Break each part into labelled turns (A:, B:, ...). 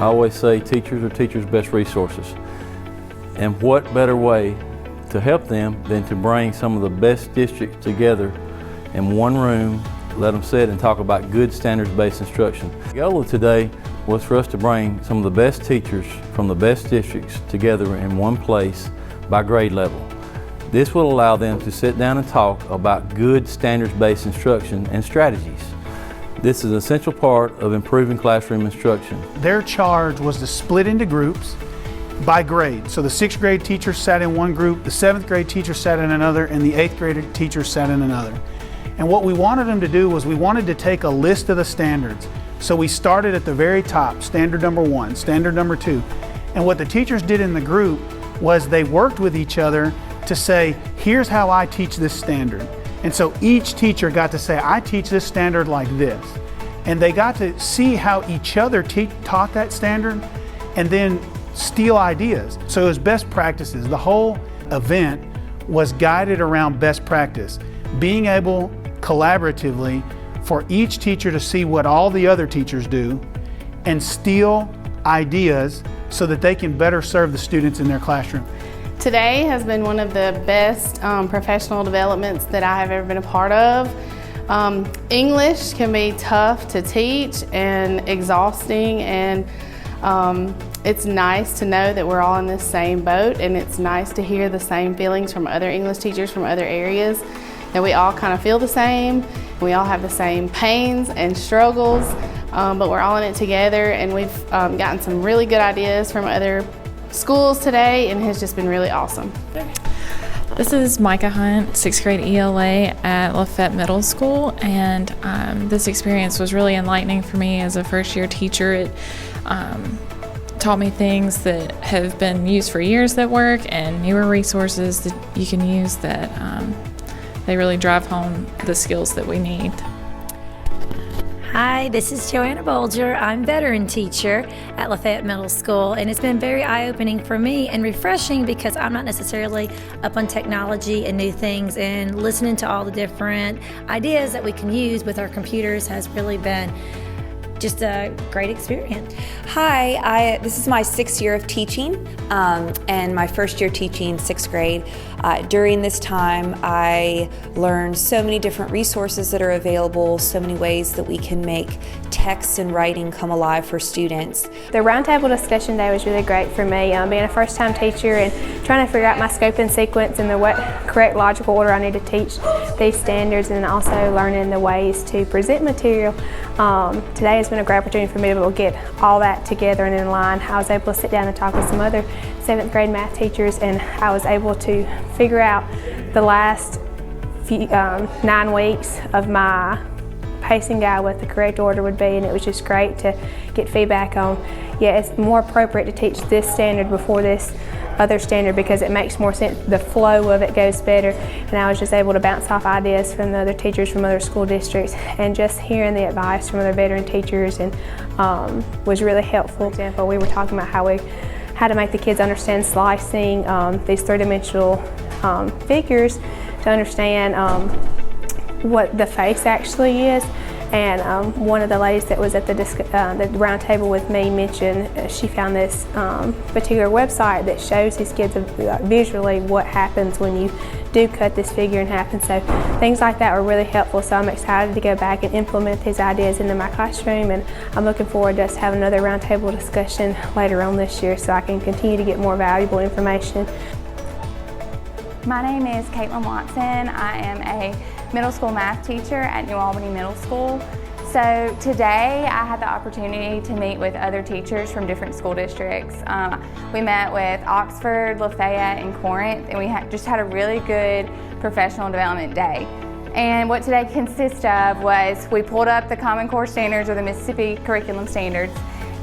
A: always say teachers are teachers' best resources. And what better way to help them than to bring some of the best districts together in one room, let them sit and talk about good standards-based instruction. The goal of today was for us to bring some of the best teachers from the best districts together in one place by grade level. This will allow them to sit down and talk about good standards-based instruction and strategies. This is an essential part of improving classroom instruction.
B: Their charge was to split into groups by grade. So the 6th grade teacher sat in one group, the 7th grade teacher sat in another, and the 8th grade teacher sat in another. And what we wanted them to do was we wanted to take a list of the standards. So we started at the very top, standard number 1, standard number 2. And what the teachers did in the group was they worked with each other to say, here's how I teach this standard. And so each teacher got to say, I teach this standard like this. And they got to see how each other taught that standard and then steal ideas. So it was best practices. The whole event was guided around best practice. Being able collaboratively for each teacher to see what all the other teachers do and steal ideas so that they can better serve the students in their classroom.
C: Today has been one of the best professional developments that I have ever been a part of. English can be tough to teach and exhausting, and it's nice to know that we're all in the same boat, and it's nice to hear the same feelings from other English teachers from other areas, that we all kind of feel the same. We all have the same pains and struggles, but we're all in it together, and we've gotten some really good ideas from other schools today, and it's just been really awesome.
D: This is Micah Hunt, 6th grade ELA at Lafayette Middle School, and this experience was really enlightening for me as a first-year teacher. It taught me things that have been used for years that work, and newer resources that you can use that they really drive home the skills that we need.
E: Hi, this is Joanna Bolger. I'm veteran teacher at Lafayette Middle School, and it's been very eye-opening for me and refreshing because I'm not necessarily up on technology and new things, and listening to all the different ideas that we can use with our computers has really been just a great experience.
F: Hi, this is my 6th year of teaching and my first year teaching 6th grade. During this time, I learned so many different resources that are available, so many ways that we can make text and writing come alive for students.
G: The roundtable discussion day was really great for me, being a first-time teacher and trying to figure out my scope and sequence and the correct logical order I need to teach these standards, and also learning the ways to present material. Today has been a great opportunity for me to be able to get all that together and in line. I was able to sit down and talk with some other 7th grade math teachers, and I was able to figure out the last 9 weeks of my pacing guide what the correct order would be, and it was just great to get feedback on, yeah, it's more appropriate to teach this standard before this other standard because it makes more sense, the flow of it goes better, and I was just able to bounce off ideas from the other teachers from other school districts, and just hearing the advice from other veteran teachers and was really helpful. For example, we were talking about how to make the kids understand slicing, these 3-dimensional figures, to understand what the face actually is. And one of the ladies that was at the round table with me mentioned she found this particular website that shows these kids visually what happens when you do cut this figure in half. And so things like that were really helpful. So I'm excited to go back and implement these ideas into my classroom, and I'm looking forward to us having another round table discussion later on this year so I can continue to get more valuable information.
H: My name is Caitlin Watson. I am a middle school math teacher at New Albany Middle School. So today I had the opportunity to meet with other teachers from different school districts. We met with Oxford, Lafayette, and Corinth, and we just had a really good professional development day. And what today consists of was we pulled up the Common Core Standards, or the Mississippi Curriculum Standards,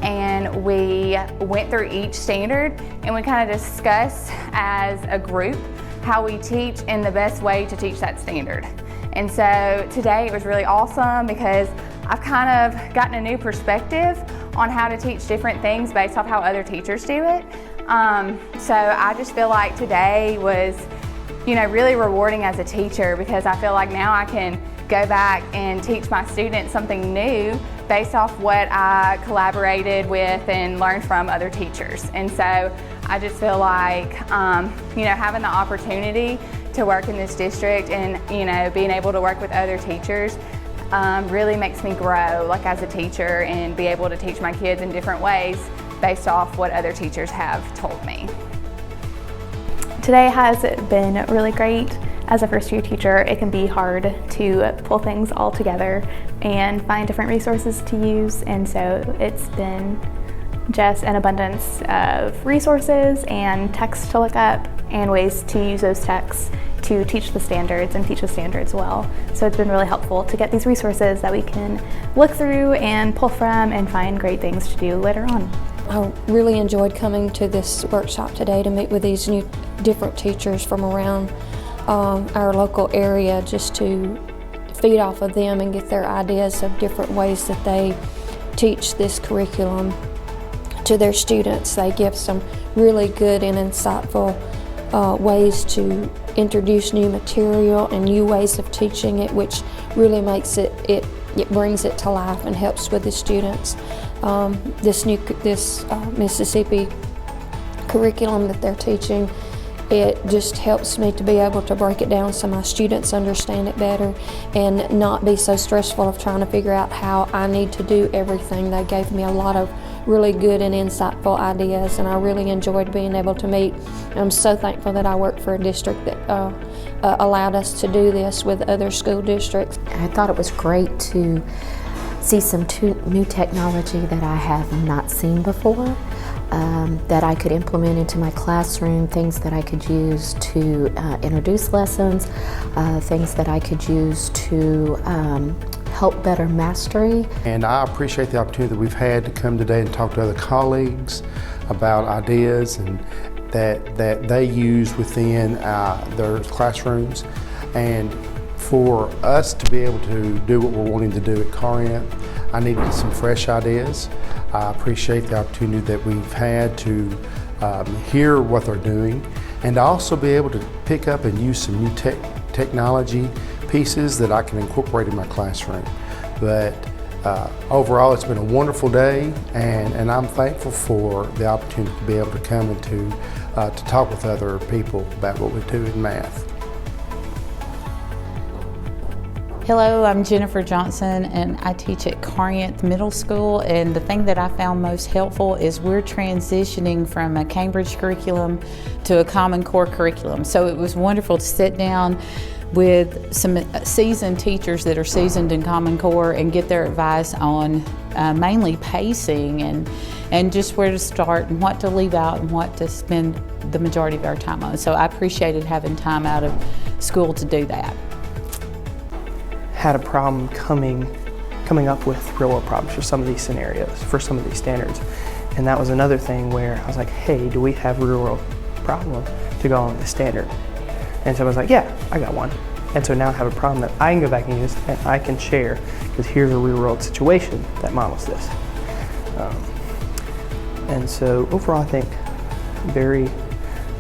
H: and we went through each standard and we kind of discussed as a group how we teach and the best way to teach that standard. And so today it was really awesome because I've kind of gotten a new perspective on how to teach different things based off how other teachers do it. So I just feel like today was really rewarding as a teacher, because I feel like now I can go back and teach my students something new based off what I collaborated with and learned from other teachers. And so I just feel like, having the opportunity to work in this district and, being able to work with other teachers really makes me grow like as a teacher and be able to teach my kids in different ways based off what other teachers have told me.
G: Today has been really great. As a first-year teacher, it can be hard to pull things all together and find different resources to use, and so it's been just an abundance of resources and texts to look up and ways to use those texts to teach the standards and teach the standards well. So it's been really helpful to get these resources that we can look through and pull from and find great things to do later on.
I: I really enjoyed coming to this workshop today to meet with these new different teachers from around our local area, just to feed off of them and get their ideas of different ways that they teach this curriculum to their students. They give some really good and insightful ways to introduce new material and new ways of teaching it, which really makes it brings it to life and helps with the students. This Mississippi curriculum that they're teaching, it just helps me to be able to break it down so my students understand it better and not be so stressful of trying to figure out how I need to do everything. They gave me a lot of really good and insightful ideas, and I really enjoyed being able to meet. I'm so thankful that I work for a district that allowed us to do this with other school districts.
J: I thought it was great to see some new technology that I have not seen before, that I could implement into my classroom, things that I could use to introduce lessons, things that I could use to help better mastery.
K: And I appreciate the opportunity that we've had to come today and talk to other colleagues about ideas and that they use within their classrooms. And for us to be able to do what we're wanting to do at Corinth, I needed some fresh ideas. I appreciate the opportunity that we've had to hear what they're doing, and to also be able to pick up and use some new technology pieces that I can incorporate in my classroom. But overall, it's been a wonderful day, and I'm thankful for the opportunity to be able to come and to talk with other people about what we do in math.
L: Hello, I'm Jennifer Johnson, and I teach at Corinth Middle School, and the thing that I found most helpful is we're transitioning from a Cambridge curriculum to a Common Core curriculum. So it was wonderful to sit down with some seasoned teachers that are seasoned in Common Core and get their advice on mainly pacing and just where to start and what to leave out and what to spend the majority of our time on. So I appreciated having time out of school to do that.
M: Had a problem coming up with real world problems for some of these scenarios, for some of these standards. And that was another thing where I was like, hey, do we have a real world problem to go on the standard? And so I was like, yeah, I got one. And so now I have a problem that I can go back and use and I can share, because here's a real world situation that models this. And so overall, I think very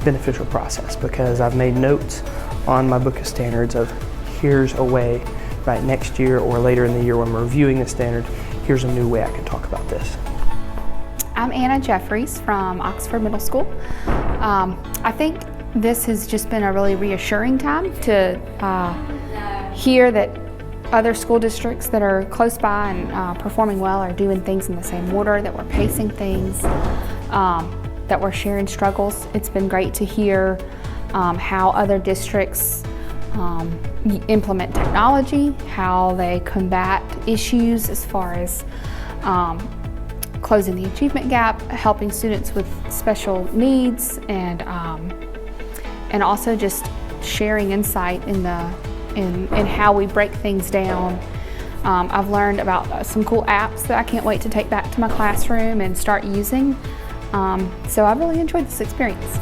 M: beneficial process, because I've made notes on my book of standards of here's a way, right, next year or later in the year when we're reviewing the standard, here's a new way I can talk about this.
N: I'm Anna Jeffries from Oxford Middle School. I think this has just been a really reassuring time to hear that other school districts that are close by and performing well are doing things in the same order, that we're pacing things, that we're sharing struggles. It's been great to hear how other districts implement technology, how they combat issues as far as closing the achievement gap, helping students with special needs, and also just sharing insight in how we break things down. I've learned about some cool apps that I can't wait to take back to my classroom and start using. So I've really enjoyed this experience.